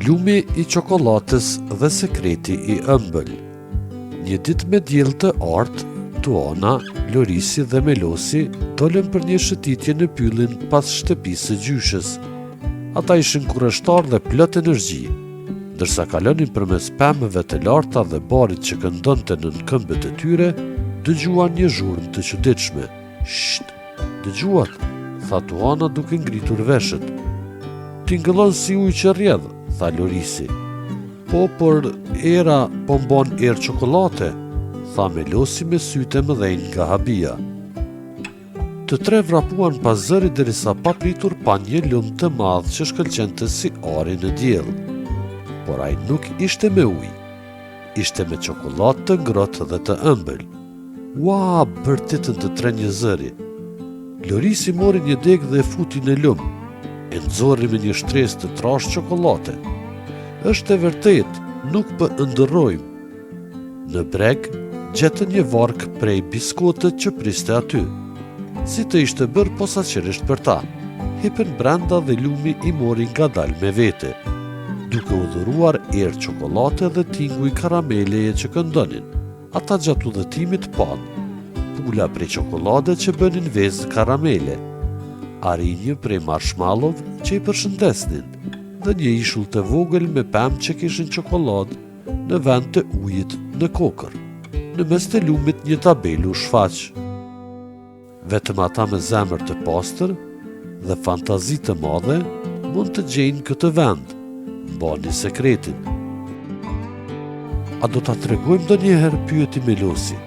Lumi i çokoladës dhe sekreti i ëmbël. Një ditë me diell të artë, Tuana, Lorisi dhe Melosi dolën për një shëtitje në pyllin pas shtëpisë së gjyshës. Ata ishin kurreshtar dhe plot energji, ndërsa kalonin përmes pemëve të larta dhe barit që këndonte në këmbët e tyre, dëgjuan një zhurmë të çuditshme. "Sht, dëgjuat," tha Tuana duke ngritur veshët. "Tingëllon si ujë që rrjedh," tha Lorisi. "Po, por era po mbon erë çokolate," tha Melosi me sytë e mëdhenj nga habia. Të tre vrapuan pas zërit derisa pa pritur pa një lum të madh që shkëlqente si ari në diell. Por ai nuk ishte me ujë. Ishte me çokoladë të ngrohtë dhe të ëmbël. "Ua!" bërtitën të tre një zëri. Lorisi mori një degë dhe e futi në lum. E nxorri me një shtresë të trashë çokolate. "Është e vërtet, nuk pë ëndërrojmë." Në breg, gjetën një vark prej biskotët që priste aty. Si të ishte bërë posaçërisht për ta. Hipën brenda dhe lumi i mori ngadalë me vete, duke udhëruar erë çokolate dhe tinguj karameleje që këndonin. Ata gjatë udhëtimit pan pula prej çokolade që bënin vezë karamele, arinjë prej marshmallow që i përshëndesnin, dhe një ishull të vogël me pemë që kishin çokoladë në vend të ujit në kokër. Në mes të lumit një tabelë u shfaq. Vetëm ata me zemër të pastër dhe fantazi të madhe mund të gjejnë këtë vend, mbani sekretin. "A do ta tregojmë ndonjëherë?" pyeti Melosi.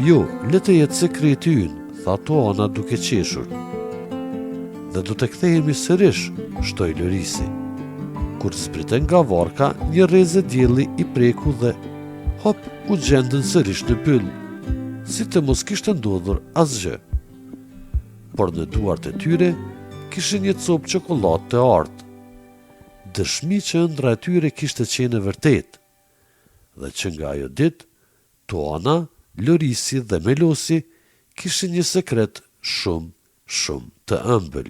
"Jo, le të jetë sekreti ynë," tha Tuana duke qeshur. "Dhe do të kthehemi sërish," shtoi Lorisi. Kur zbritën nga varka, një rrezë dielli i preku dhe hop u gjendën sërish në pyll, si të mos kishte ndodhur asgjë. Por në duart e tyre kishin një copë çokoladë të artë. Dëshmi që ëndra e tyre kishte qenë e vërtetë, dhe që nga ajo ditë, Tuana, Lorisi dhe Melosi kishin një sekret shumë, shumë të ëmbël.